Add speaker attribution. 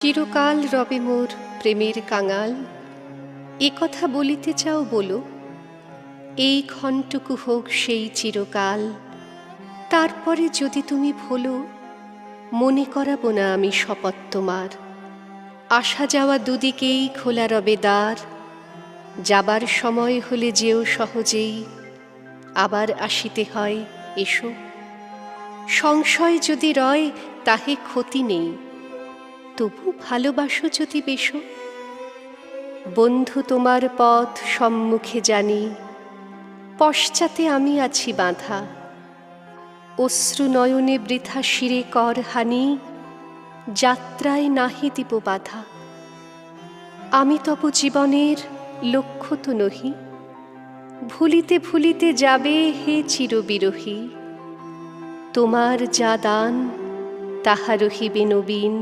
Speaker 1: চিরকাল রবে মোর প্রেমের কাঙাল, এ কথা বলিতে চাও বলো। এই ক্ষণটুকু হোক সেই চিরকাল, তারপরে যদি তুমি ভোলো, মনে করাবো না আমি শপথ তোমার। আসা যাওয়া দুদিকেই খোলা রবে দ্বার, যাবার সময় হলে যেও সহজেই, আবার আসিতে হয় এসো। সংশয় যদি রয় তাহে ক্ষতি নেই, তবু ভালোবাসো যদি বেশো। বন্ধু তোমার পথ সম্মুখে জানি, পশ্চাতে আমি আছি বাঁধা। অশ্রু নয়নে বৃথা শিরে কর হানি, যাত্রায় নাহি দিব বাধা। আমি তব জীবনের লক্ষ্য তো নহি, ভুলিতে ভুলিতে যাবে হে চিরবিরহী। তোমার যা দান তাহা রহিবে নবীন,